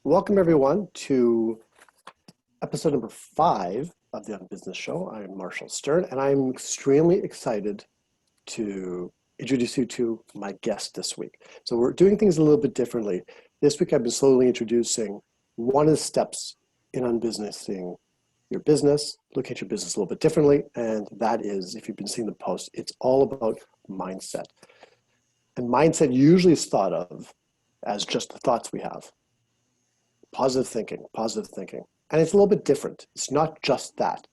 Welcome everyone to episode number 5 of the UnBusiness show. I'm Marshall Stern, and I'm extremely excited to introduce you to my guest this week. So we're doing things a little bit differently. This week I've been slowly introducing one of the steps in unbusinessing your business, looking at your business a little bit differently, and that is, if you've been seeing the post, it's all about mindset. And mindset usually is thought of as just the thoughts we have. Positive thinking. And it's a little bit different. It's not just that.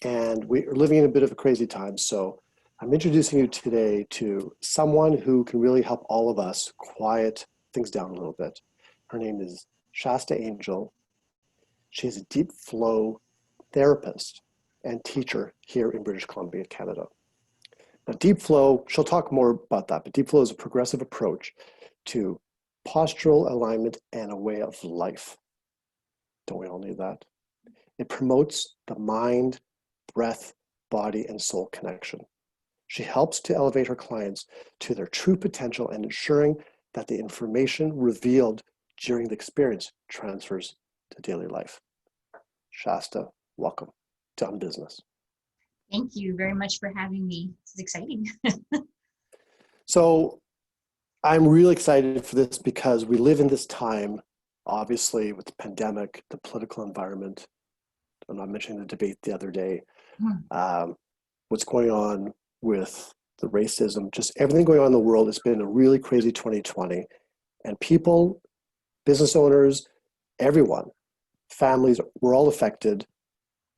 And we're living in a bit of a crazy time. So I'm introducing you today to someone who can really help all of us quiet things down a little bit. Her name is Shasta Angel. She is a deep flow therapist and teacher here in British Columbia, Canada. Now, deep flow, she'll talk more about that, but deep flow is a progressive approach to postural alignment and a way of life. Don't we all need that? It promotes the mind, breath, body, and soul connection. She helps to elevate her clients to their true potential and ensuring that the information revealed during the experience transfers to daily life. Shasta, welcome to UnBusiness. Thank you very much for having me. This is exciting. So I'm really excited for this because we live in this time, obviously, with the pandemic, the political environment. I'm not mentioning the debate the other day. What's going on with the racism, just everything going on in the world. It's been a really crazy 2020. And people, business owners, everyone, families, we're all affected.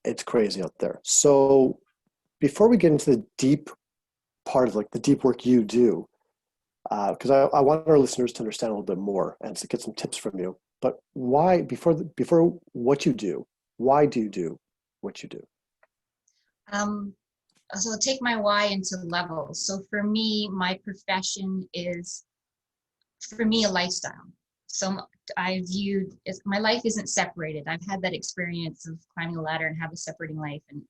It's crazy out there. So before we get into the deep part of the deep work you do, because I want our listeners to understand a little bit more and to get some tips from you. But why, before what you do, why do you do what you do? So I'll take my why into levels. So for me, my profession is, for me, a lifestyle. So I viewed, my life isn't separated. I've had that experience of climbing a ladder and have a separating life, and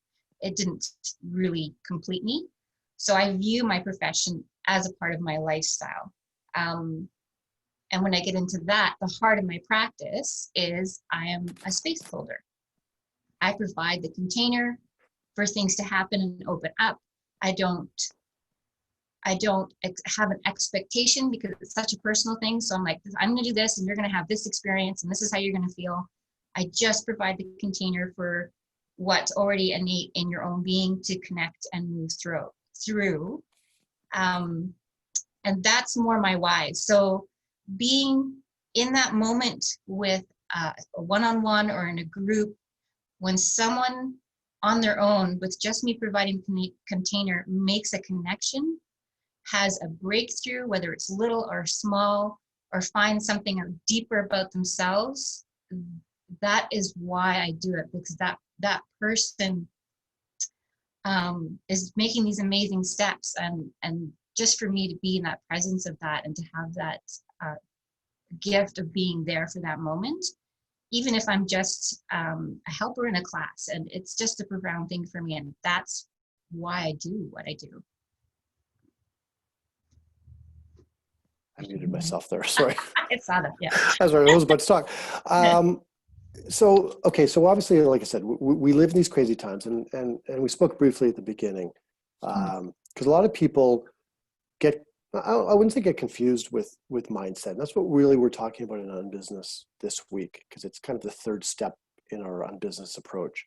it didn't really complete me. So I view my profession as a part of my lifestyle. And when I get into that, the heart of my practice is I am a space holder. I provide the container for things to happen and open up. I don't have an expectation because it's such a personal thing. So I'm like, I'm gonna do this and you're gonna have this experience and this is how you're gonna feel. I just provide the container for what's already innate in your own being to connect and move through. And that's more my why. So being in that moment with a one-on-one or in a group, when someone on their own with just me providing container makes a connection, has a breakthrough, whether it's little or small, or finds something deeper about themselves, that is why I do it, because that person is making these amazing steps, and just for me to be in that presence of that and to have that gift of being there for that moment, even if I'm just a helper in a class, and it's just a profound thing for me, and that's why I do what I do. I muted myself there, sorry. I saw that, yeah. That's right, I was about to talk. So obviously, like I said, we live in these crazy times, and we spoke briefly at the beginning, because a lot of people get, I wouldn't say get confused with mindset. And that's what really we're talking about in UnBusiness this week, because it's kind of the third step in our UnBusiness approach.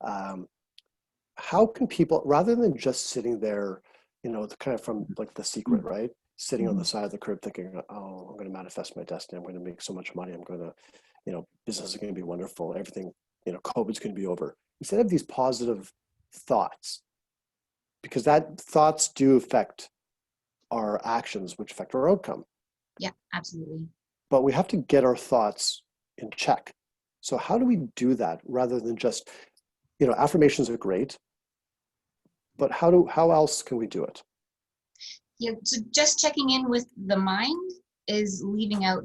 How can people, rather than just sitting there, kind of from like The Secret, right? Sitting on the side of the crib thinking, oh, I'm going to manifest my destiny. I'm going to make so much money. I'm going to, business is going to be wonderful. Everything, COVID's going to be over. Instead of these positive thoughts, because that thoughts do affect our actions, which affect our outcome. Yeah, absolutely. But we have to get our thoughts in check. So how do we do that rather than just, affirmations are great, but how else can we do it? Yeah, so just checking in with the mind is leaving out,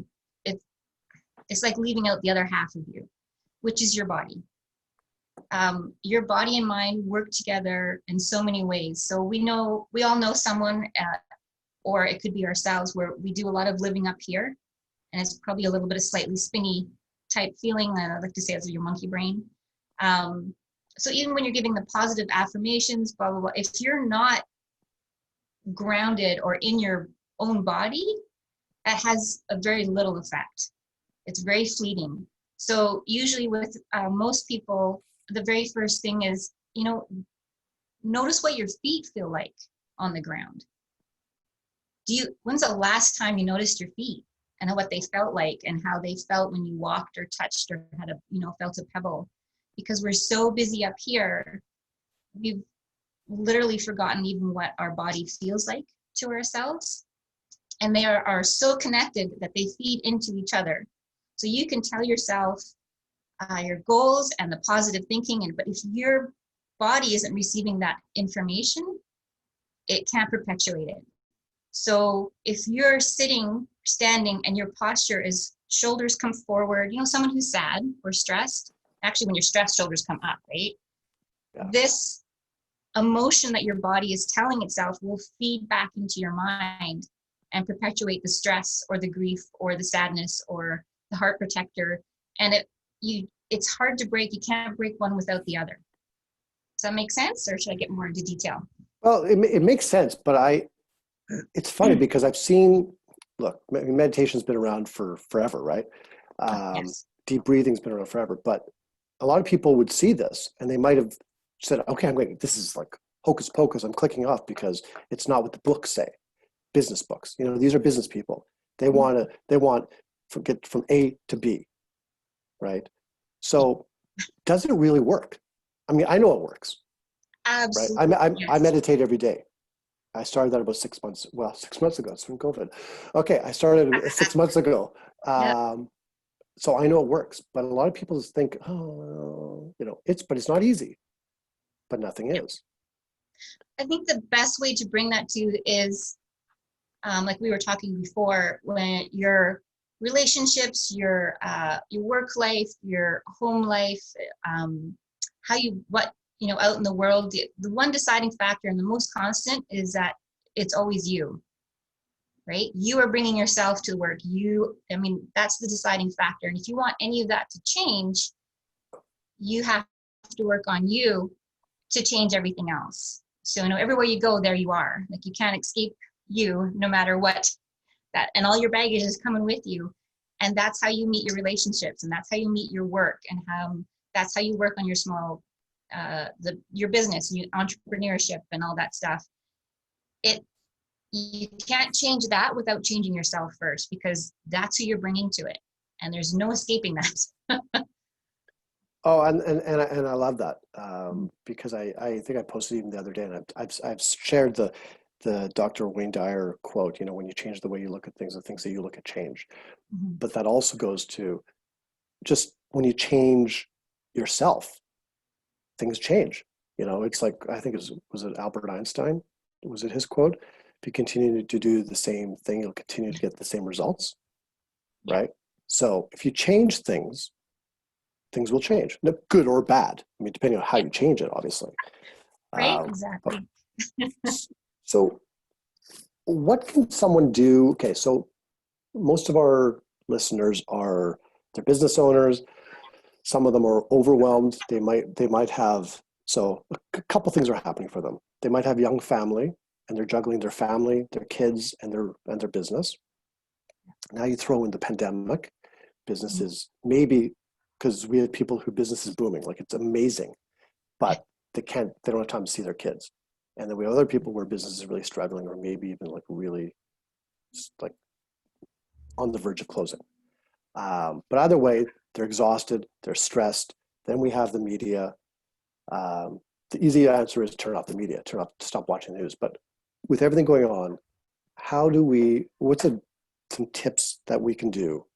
it's like leaving out the other half of you, which is your body. Your body and mind work together in so many ways. So we all know someone, or it could be ourselves, where we do a lot of living up here, and it's probably a little bit of slightly spinny type feeling. I like to say it's your monkey brain. So even when you're giving the positive affirmations, blah, blah, blah, if you're not grounded or in your own body, that has a very little effect. It's very fleeting. So usually with most people, the very first thing is, notice what your feet feel like on the ground. When's the last time you noticed your feet and what they felt like and how they felt when you walked or touched or had felt a pebble? Because we're so busy up here, we've literally forgotten even what our body feels like to ourselves. And they are so connected that they feed into each other. So you can tell yourself your goals and the positive thinking, but if your body isn't receiving that information, it can't perpetuate it. So if you're sitting, standing, and your posture is shoulders come forward, someone who's sad or stressed, actually when you're stressed, shoulders come up, right? Yeah. This emotion that your body is telling itself will feed back into your mind and perpetuate the stress or the grief or the sadness or the heart protector. And it's hard to break. You can't break one without the other. Does that make sense, or should I get more into detail? Well, it makes sense, but it's funny because I've seen, look, meditation's been around for forever, right? Yes. Deep breathing's been around forever, but a lot of people would see this and they might have said, okay, I'm going, this is like hocus pocus. I'm clicking off because it's not what the books say. Business books, these are business people. They want to get from A to B, right? So does it really work? I mean, I know it works. Absolutely. Right? Yes. I meditate every day. I started that about 6 months. Well, 6 months ago. It's from COVID. Okay, I started 6 months ago. So I know it works. But a lot of people just think, but it's not easy. But nothing is. I think the best way to bring that to is, like we were talking before, when your relationships, your work life, your home life, out in the world, the one deciding factor and the most constant is that it's always you, right? You are bringing yourself to work. That's the deciding factor. And if you want any of that to change, you have to work on you to change everything else. So, everywhere you go, there you are. Like, you can't escape you, no matter what. And all your baggage is coming with you. And that's how you meet your relationships, and that's how you meet your work, and that's how you work on your small, your business, entrepreneurship, and all that stuff. You can't change that without changing yourself first, because that's who you're bringing to it, and there's no escaping that. Oh, and I love that, because I think I posted even the other day, and I've shared the Dr. Wayne Dyer quote. When you change the way you look at things, the things that you look at change. Mm-hmm. But that also goes to just when you change yourself, things change. It's like, I think was it Albert Einstein? Was it his quote? If you continue to do the same thing, you'll continue to get the same results, right? So if you change things will change, good or bad. I mean, depending on how you change it, obviously. Right, exactly. So what can someone do? Okay, so most of our listeners they're business owners. Some of them are overwhelmed. They might have, so a couple things are happening for them. They might have young family, and they're juggling their family, their kids, and their business. Now you throw in the pandemic. Businesses, maybe, because we have people who business is booming, like it's amazing, but they don't have time to see their kids. And then we have other people where business is really struggling, or maybe even like really like on the verge of closing. But either way, they're exhausted, they're stressed. Then we have the media. The easy answer is turn off the media, stop watching the news. But with everything going on, what's some tips that we can do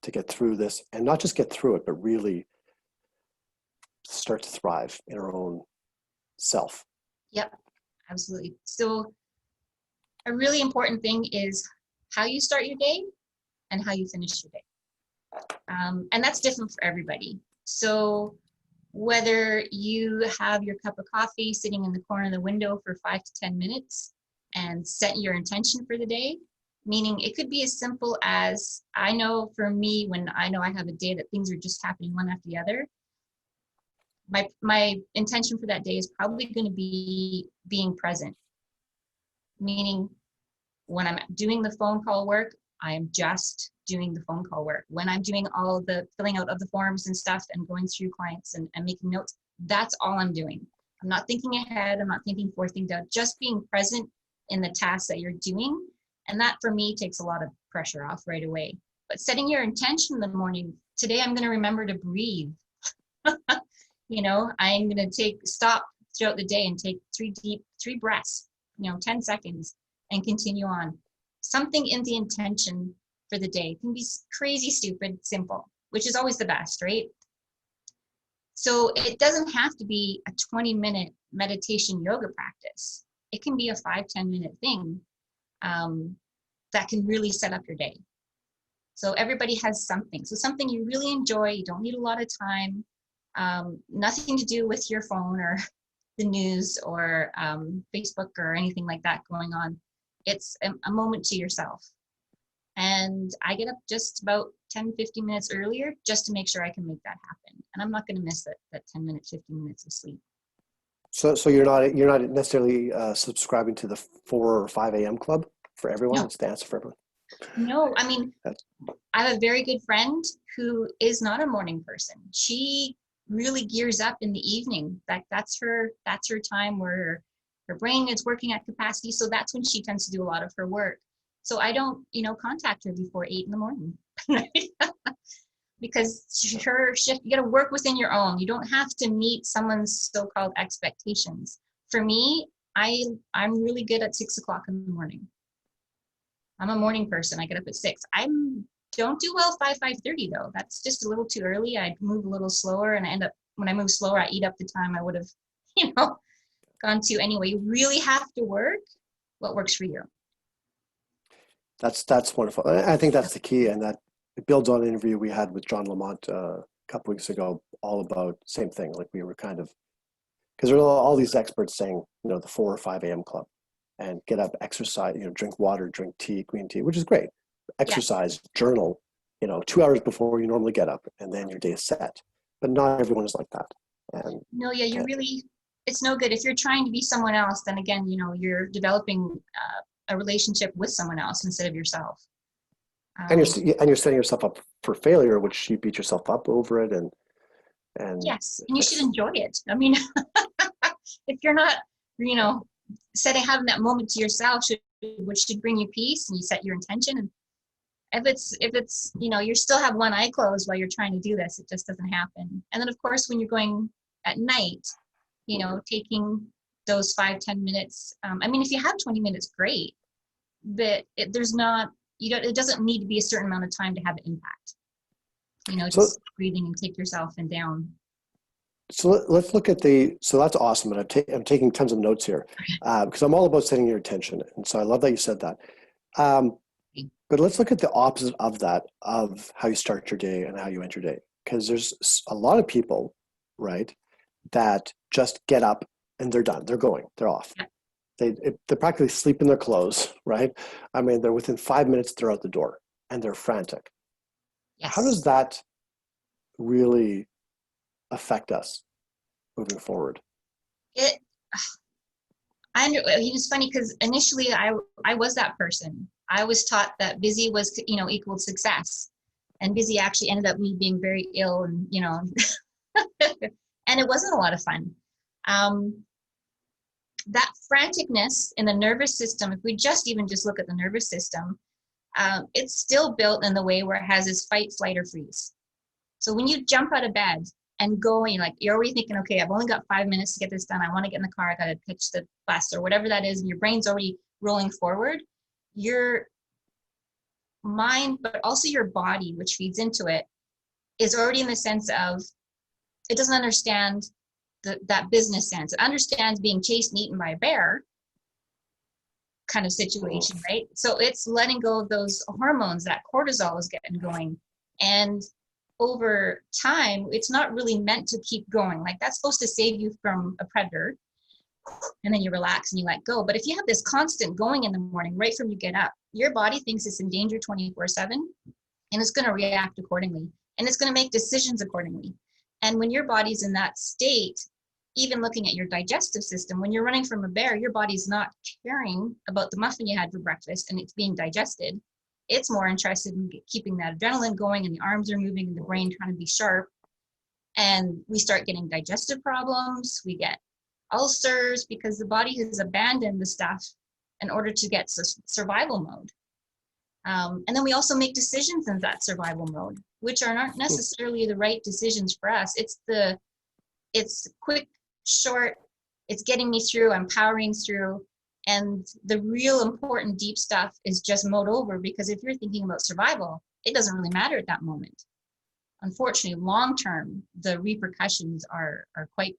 to get through this, and not just get through it, but really start to thrive in our own self? Yep, absolutely. So a really important thing is how you start your day and how you finish your day. And that's different for everybody. So whether you have your cup of coffee sitting in the corner of the window for 5 to 10 minutes and set your intention for the day, Meaning it could be as simple as, I know for me, when I know I have a day that things are just happening one after the other, my intention for that day is probably going to be being present. Meaning when I'm doing the phone call work, I'm just doing the phone call work. When I'm doing all the filling out of the forms and stuff and going through clients and making notes, that's all I'm doing. I'm not thinking ahead. I'm not thinking 4 things out, just being present in the tasks that you're doing. And that for me takes a lot of pressure off right away. But setting your intention in the morning, today I'm going to remember to breathe. You know, I'm going to stop throughout the day and take 3 breaths, 10 seconds and continue on. Something in the intention for the day. It can be crazy, stupid, simple, which is always the best, right? So it doesn't have to be a 20-minute meditation yoga practice. It can be a 5-10-minute thing that can really set up your day. So everybody has something. So something you really enjoy, you don't need a lot of time, nothing to do with your phone or the news or Facebook or anything like that going on. It's a moment to yourself. And I get up just about 10, 15 minutes earlier just to make sure I can make that happen. And I'm not going to miss that 10 minutes, 15 minutes of sleep. So you're not necessarily subscribing to the 4 or 5 a.m. club for everyone? No. It's the answer for everyone. No, I mean, I have a very good friend who is not a morning person. She really gears up in the evening. That's her time where her brain is working at capacity. So that's when she tends to do a lot of her work. So I don't, contact her before 8 in the morning. Because her shift, you got to work within your own. You don't have to meet someone's so-called expectations. For me, I'm really good at 6 o'clock in the morning. I'm a morning person. I get up at 6. Don't do well 5:30 though. That's just a little too early. I move a little slower, and I end up, when I move slower, I eat up the time I would have, gone to anyway. You really have to work what works for you. That's wonderful. I think that's the key, and that it builds on an interview we had with John Lamont a couple weeks ago, all about same thing. Like we were kind of, because there are all these experts saying, the 4 or 5 a.m. club, and get up, exercise, drink water, drink tea, green tea, which is great. Exercise, journal, 2 hours before you normally get up, and then your day is set. But not everyone is like that. And no, yeah, it's no good. If you're trying to be someone else, then again, you're developing a relationship with someone else instead of yourself. And you're setting yourself up for failure, which you beat yourself up over it, and yes, and you should enjoy it. I mean, if you're not, having that moment to yourself, which should bring you peace, and you set your intention. And if it's you still have one eye closed while you're trying to do this, it just doesn't happen. And then of course, when you're going at night, taking those 5-10 minutes. I mean, if you have 20 minutes, great, but it doesn't need to be a certain amount of time to have an impact. Just breathing and take yourself and down. So let's look at so that's awesome. And I'm taking tons of notes here because I'm all about setting your intention. And so I love that you said that. But let's look at the opposite of that, of how you start your day and how you end your day. Because there's a lot of people, right, that just get up and they're done. They're going. They're off. Yeah. They practically sleep in their clothes, right? I mean, they're within 5 minutes, they're out the door and they're frantic. Yes. How does that really affect us moving forward? It's funny because initially I was that person. I was taught that busy was, equal success, and busy actually ended up me being very ill, and and it wasn't a lot of fun. That franticness in the nervous system, if we just look at the nervous system, it's still built in the way where it has this fight, flight, or freeze. So when you jump out of bed and go, and you're already thinking, okay, I've only got 5 minutes to get this done. I want to get in the car. I got to pitch the bus or whatever that is. And your brain's already rolling forward. Your mind, but also your body, which feeds into it, is already in the sense of, it doesn't understand that business sense. It understands being chased and eaten by a bear kind of situation, right? So it's letting go of those hormones, that cortisol is getting going. And over time, it's not really meant to keep going. Like, that's supposed to save you from a predator. and then you relax and you let go. But if you have this constant going in the morning, right from you get up, your body thinks it's in danger 24/7, and it's going to react accordingly, and it's going to make decisions accordingly. And when your body's in that state, even looking at your digestive system, when you're running from a bear, your body's not caring about the muffin you had for breakfast and it's being digested. It's more interested in keeping that adrenaline going, and the arms are moving and the brain trying to be sharp. And we start getting digestive problems. We get ulcers because the body has abandoned the stuff in order to get survival mode. And then we also make decisions in that survival mode, which are not necessarily the right decisions for us. It's quick, short, it's getting me through, I'm powering through. And the real important deep stuff is just mowed over, because if you're thinking about survival, it doesn't really matter at that moment. Unfortunately, long term, the repercussions are quite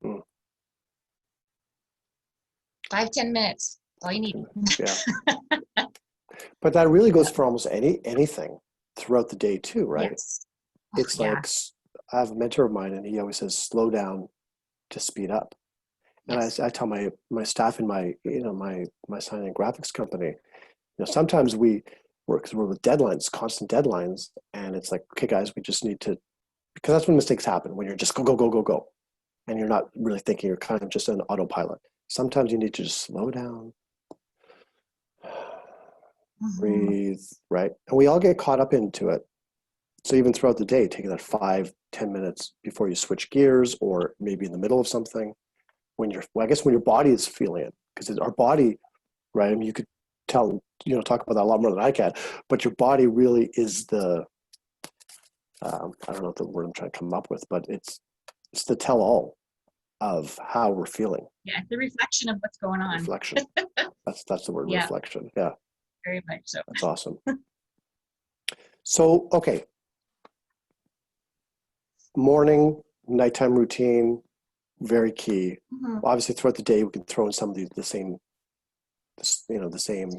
big. 5-10 minutes, all you need. Yeah. But that really goes for almost anything throughout the day too, right? Yes. It's like, I have a mentor of mine and he always says, slow down to speed up. And Yes. I tell my staff in my sign and graphics company, sometimes we work, because we're with deadlines, constant deadlines. And it's like, okay, guys, we just need to, because that's when mistakes happen, when you're just go, go, go, go, go. And you're not really thinking, you're kind of just an autopilot. Sometimes you need to just slow down, breathe, right? And we all get caught up into it. So even throughout the day, taking that 5-10 minutes before you switch gears, or maybe in the middle of something, when I guess when your body is feeling it, because our body, right? I mean, you could talk about that a lot more than I can, but your body really is the, I don't know what the word I'm trying to come up with, but it's the tell all of how we're feeling. Yeah, the reflection of what's going on. Reflection. That's the word, yeah. Reflection. Yeah. Very much so. That's awesome. So, okay. Morning, nighttime routine, very key. Obviously, throughout the day, we can throw in some of the same tips.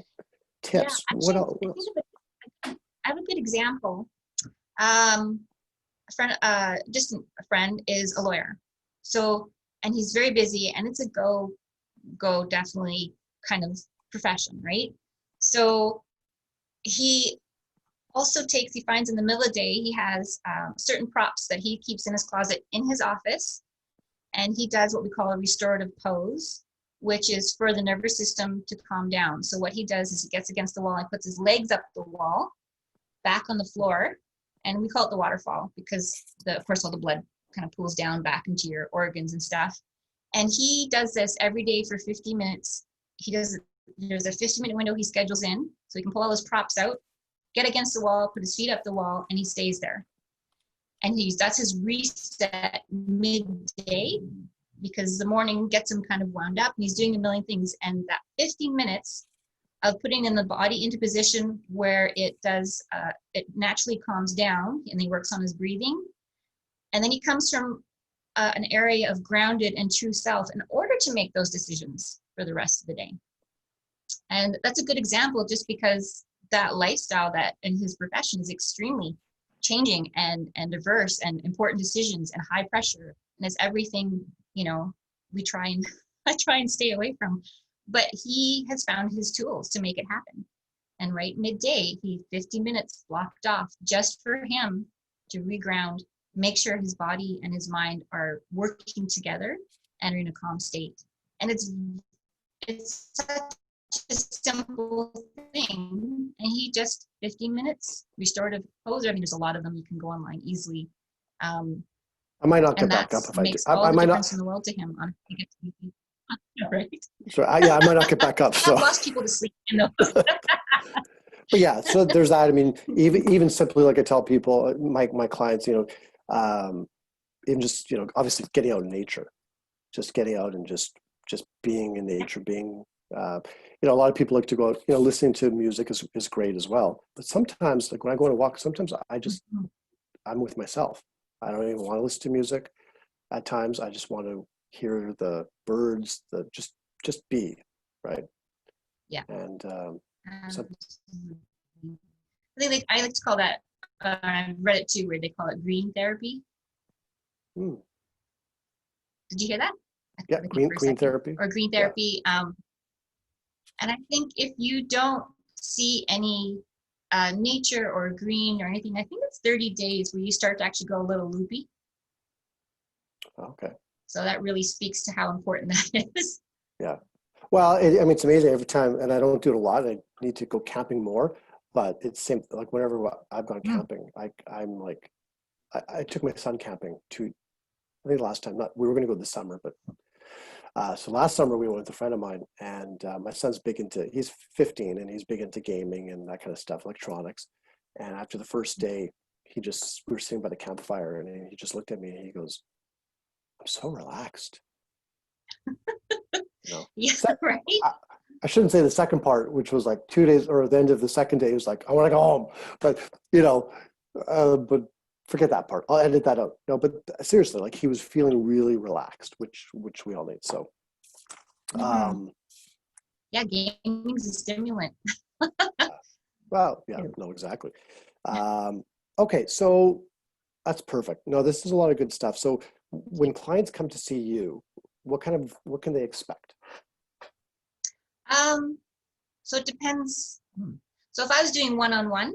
Yeah, actually, What else? I have a good example. A friend is a lawyer. So, and he's very busy, and it's a go definitely kind of profession, right? So he finds in the middle of the day, he has certain props that he keeps in his closet in his office, and he does what we call a restorative pose, which is for the nervous system to calm down. So what he does is he gets against the wall and puts his legs up the wall, back on the floor, and we call it the waterfall because of course all the blood kind of pools down back into your organs and stuff. And he does this every day for 50 minutes. There's a 50-minute window he schedules in, so he can pull all his props out, get against the wall, put his feet up the wall, and he stays there. And that's his reset midday, because the morning gets him kind of wound up and he's doing a million things. And that 15 minutes of putting in the body into position where it naturally calms down, and he works on his breathing. And then he comes from an area of grounded and true self in order to make those decisions for the rest of the day. And that's a good example, just because that lifestyle that in his profession is extremely changing and diverse and important decisions and high pressure. And it's everything, I try and stay away from. But he has found his tools to make it happen. And right midday, 50 minutes blocked off just for him to reground, make sure his body and his mind are working together and are in a calm state. And it's such a simple thing. And he just 15 minutes restorative pose. I mean, there's a lot of them. You can go online easily. I might not get back up if I do. Makes all the difference in the world to him. Right? So I might not get back up. So I've lost people to sleep. But yeah, so there's that. I mean, even simply, like I tell people, my clients, even just obviously getting out in nature, just getting out and just being in nature, being a lot of people like to go out, listening to music is great as well. But sometimes, like when I go on a walk, sometimes I'm with myself. I don't even want to listen to music. At times, I just want to hear the birds, just be, right? Yeah. And I like to call that, I read it too, where they call it green therapy. Did you hear that? Yeah, I think green for a green second, therapy. or green Yeah. therapy. And I think if you don't see any nature or green or anything, I think it's 30 days where you start to actually go a little loopy. Okay. So that really speaks to how important that is. Yeah. Well, I mean, it's amazing every time, and I don't do it a lot. I need to go camping more, but it's same like whenever I've gone Mm. camping, I'm like, I took my son camping to, I think last time, not, we were going to go this summer, but so last summer we went with a friend of mine, and my son's big into, he's 15 and he's big into gaming and that kind of stuff, electronics. And after the first day, we were sitting by the campfire and he just looked at me and he goes, I'm so relaxed, you know. Yeah, So right. I shouldn't say the second part, which was like 2 days or the end of the second day, he was like, I want to go home. But, you know, but forget that part. I'll edit that out. No, but seriously, like he was feeling really relaxed, which we all need. So, Mm-hmm. Yeah, gaming's a stimulant. well, yeah, no, exactly. Okay, so that's perfect. No, this is a lot of good stuff. So when clients come to see you, what can they expect? Um, so it depends. So if I was doing one-on-one,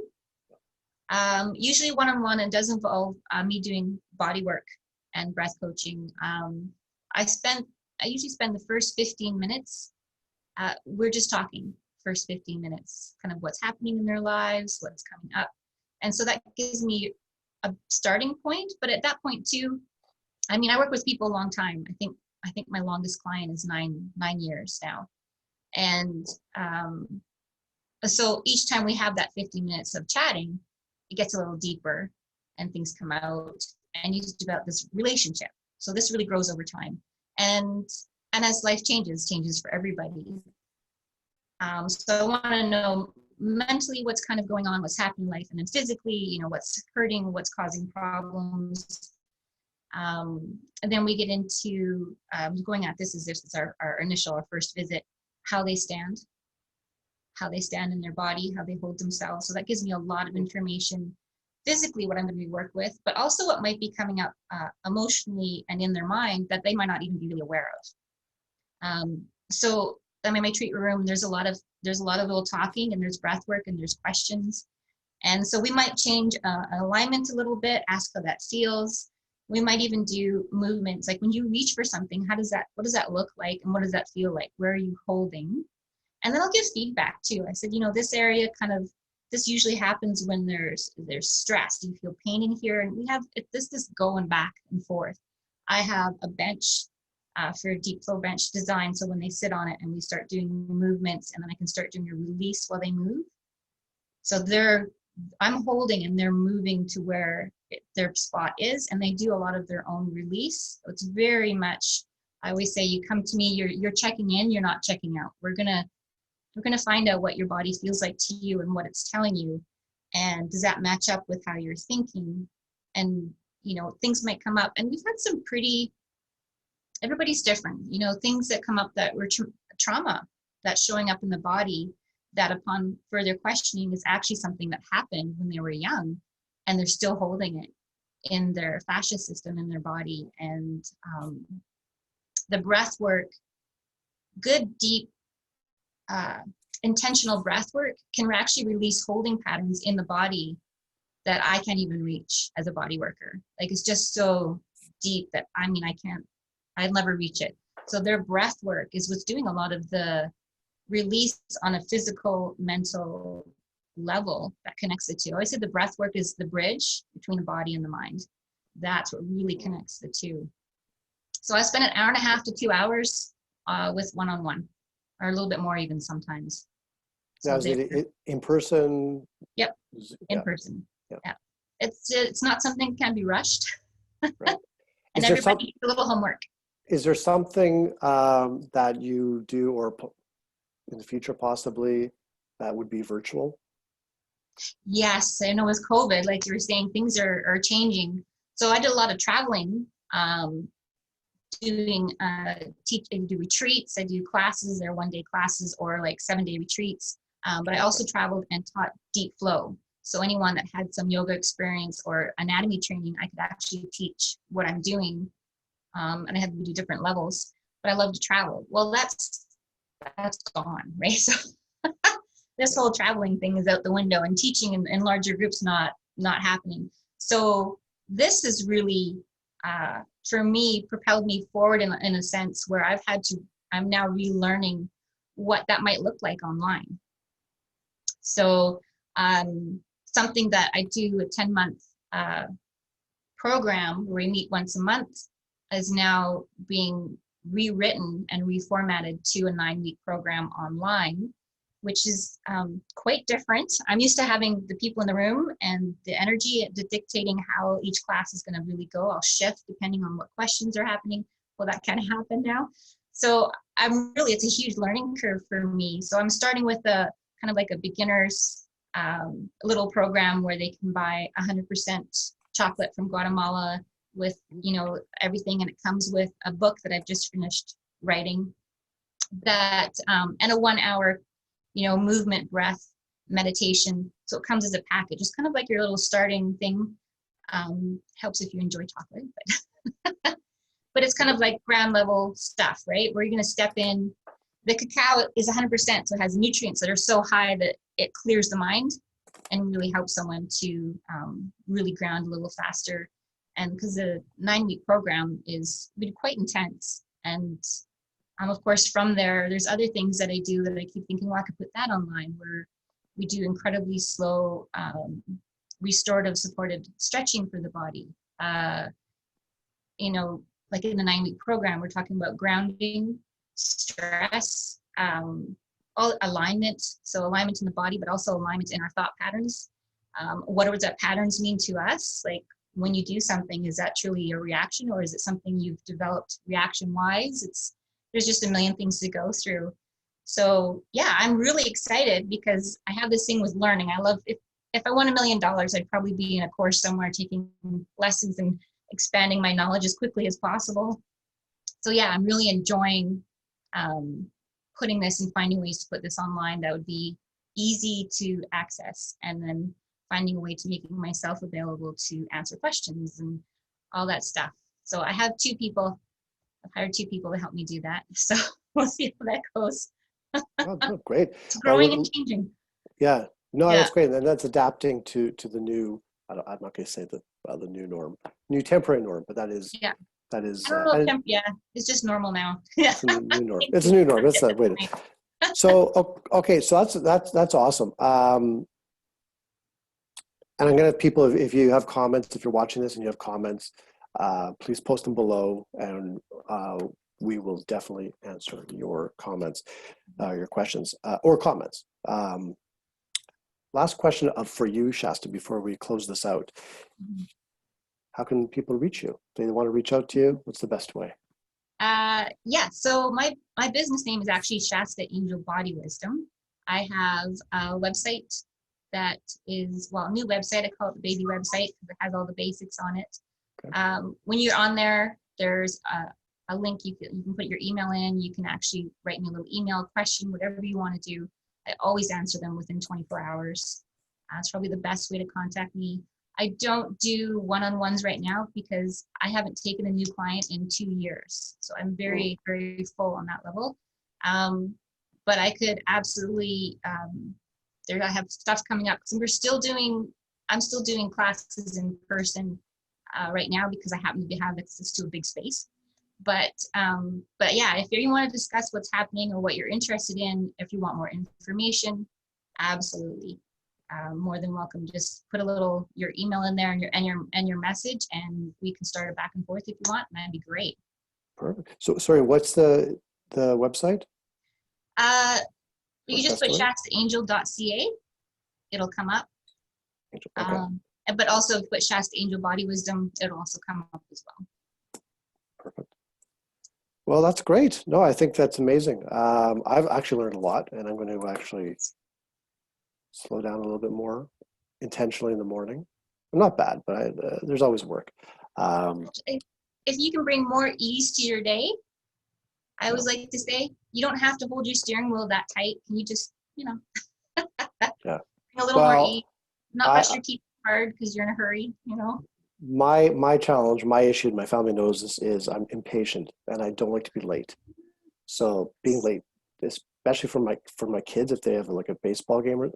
usually one-on-one, it does involve me doing body work and breath coaching. I spend, I usually spend the first 15 minutes, we're just talking first 15 minutes, kind of what's happening in their lives, what's coming up. And so that gives me a starting point. But at that point too, I mean, I work with people a long time. I think my longest client is nine years now. And so each time we have that 50 minutes of chatting, it gets a little deeper and things come out and you develop this relationship. So this really grows over time. And as life changes for everybody. So I want to know mentally what's kind of going on, what's happening in life, and then physically, what's hurting, what's causing problems. And then we get into going at this is our initial, our first visit, how they stand in their body, how they hold themselves. So that gives me a lot of information physically what I'm going to be worked with, but also what might be coming up emotionally and in their mind that they might not even be really aware of. So I mean, my treatment room, there's a lot of little talking and there's breath work and there's questions. And so we might change alignment a little bit, ask how that feels. We might even do movements. Like when you reach for something, what does that look like? And what does that feel like? Where are you holding? And then I'll give feedback too. I said, this area this usually happens when there's stress. Do you feel pain in here? And we have this going back and forth. I have a bench for a deep flow bench design. So when they sit on it and we start doing movements, and then I can start doing a release while they move. So I'm holding and they're moving to where their spot is, and they do a lot of their own release. So it's very much, I always say, you come to me, you're checking in, you're not checking out. We're gonna find out what your body feels like to you and what it's telling you, and does that match up with how you're thinking? And things might come up, and we've had some pretty, everybody's different, things that come up that were trauma that's showing up in the body, that upon further questioning is actually something that happened when they were young, and they're still holding it in their fascia system in their body. And the breath work, good deep intentional breath work, can actually release holding patterns in the body that I can't even reach as a body worker. Like, it's just so deep that I'd never reach it. So their breath work is what's doing a lot of the release on a physical, mental level that connects the two. I always say the breath work is the bridge between the body and the mind. That's what really connects the two. So I spend an hour and a half to 2 hours with one-on-one, or a little bit more even sometimes. Now, is it in person? Yep, in person. Yeah. It's not something that can be rushed. Right. And everybody needs a little homework. Is there something that you do, or in the future possibly, that would be virtual? Yes, I know with COVID, like you were saying, things are changing. So I did a lot of traveling, doing I do retreats, I do classes, they're 1-day classes or like 7-day retreats. But I also traveled and taught deep flow. So anyone that had some yoga experience or anatomy training, I could actually teach what I'm doing. And I had to do different levels. but I love to travel. Well, that's gone, right? So this whole traveling thing is out the window, and teaching in larger groups not happening. So this is really, for me, propelled me forward in a sense where I'm now relearning what that might look like online. So something that I do, a 10-month program where we meet once a month, is now being rewritten and reformatted to a 9-week program online, which is quite different. I'm used to having the people in the room and the energy dictating how each class is going to really go. I'll shift depending on what questions are happening. Well, that can happen now. So it's a huge learning curve for me. So I'm starting with a kind of like a beginner's little program where they can buy 100% chocolate from Guatemala with, everything. And it comes with a book that I've just finished writing, that, and a 1-hour, movement, breath, meditation. So it comes as a package. It's kind of like your little starting thing. Helps if you enjoy chocolate, but it's kind of like ground level stuff, right? Where you're going to step in. The cacao is 100%, so it has nutrients that are so high that it clears the mind and really helps someone to really ground a little faster. And because the 9-week program is really quite intense. And of course, from there's other things that I do that I keep thinking, well, I could put that online, where we do incredibly slow, restorative supported stretching for the body. Like in the 9-week program, we're talking about grounding, stress, all alignment. So alignment in the body, but also alignment in our thought patterns. What does that patterns mean to us? Like when you do something, is that truly a reaction, or is it something you've developed reaction-wise? There's just a million things to go through. So yeah, I'm really excited because I have this thing with learning. I love, if I won $1 million, I'd probably be in a course somewhere taking lessons and expanding my knowledge as quickly as possible. So yeah, I'm really enjoying putting this and finding ways to put this online that would be easy to access, and then finding a way to making myself available to answer questions and all that stuff. So I've hired 2 people to help me do that. So we'll see how that goes. Oh, no, great. It's growing and changing. Yeah, no, Yeah. that's great. And that's adapting to the new, I'm not going to say the new norm, new temporary norm, but that is, Yeah. that is, I don't know if it's just normal now. it's a new norm. It's a new norm. That's that way. So, okay. So that's awesome. And I'm going to, people, if you have comments, if you're watching this and you have comments, please post them below, and we will definitely answer your comments, your questions, or comments. Last question for you, Shasta, before we close this out. How can people reach you? Do they want to reach out to you? What's the best way? Yeah, so my business name is actually Shasta Angel Body Wisdom. I have a website that is, a new website. I call it the baby website because it has all the basics on it. Okay. When you're on there, there's a link. You can put your email in. You can actually write me a little email question, whatever you want to do. I always answer them within 24 hours. It's probably the best way to contact me. I don't do one-on-ones right now because I haven't taken a new client in 2 years. So I'm very, very full on that level. But I could absolutely, I have stuff coming up. So I'm still doing classes in person right now because I happen to have access to a big space. But yeah, if you want to discuss what's happening or what you're interested in, if you want more information, absolutely. More than welcome. Just put your email in there and your message, and we can start it back and forth if you want, and that'd be great. Perfect. So sorry, what's the website? You just put shastaangel.ca. It'll come up. Okay. But also put Shasta Angel Body Wisdom, it'll also come up as well. Perfect. Well, that's great. No, I think that's amazing. I've actually learned a lot, and I'm going to actually slow down a little bit more intentionally in the morning. I'm not bad, but there's always work. If you can bring more ease to your day, I always like to say, you don't have to hold your steering wheel that tight. Can you just, bring a little more ease, not brush your teeth hard because you're in a hurry, My challenge, my issue, my family knows this, is I'm impatient and I don't like to be late. So being late, especially for my kids, if they have like a baseball game,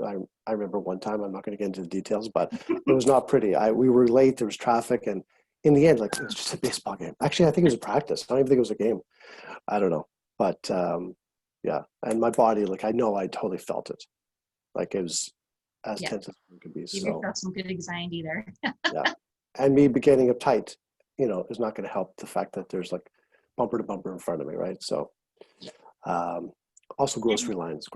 I remember one time, I'm not going to get into the details, but it was not pretty. We were late, there was traffic, and in the end, like it was just a baseball game. Actually, I think it was a practice. I don't even think it was a game. I don't know, but yeah. And my body, like I know, I totally felt it. Like it was as Yeah, tense as it could be. give So yourself some good anxiety there. yeah, and me getting uptight, is not going to help the fact that there's like bumper to bumper in front of me, right? So um, also And grocery lines,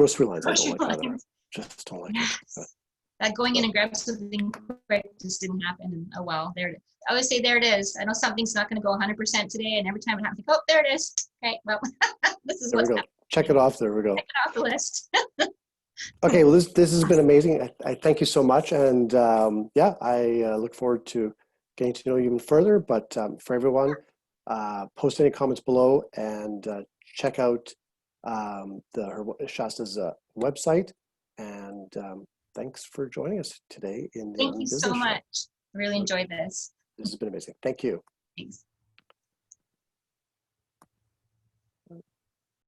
I don't grocery like either. lines. Just don't like it. Yes. That going in So and grab something quick just didn't happen. And oh well, there it is. I always say there it is. I know something's not going to go 100% today, and every time it happens, like, oh, there it is. Okay, well, this is there we what's go. Check happening. it off. There we go. Check it off the list. Okay, well, this has been amazing. I thank you so much, and yeah, I look forward to getting to know you even further. But for everyone, post any comments below and check out Shasta's website. And thanks for joining us today in the Thank you so Business Show. much. Really enjoyed this. This has been amazing. Thank you. Thanks.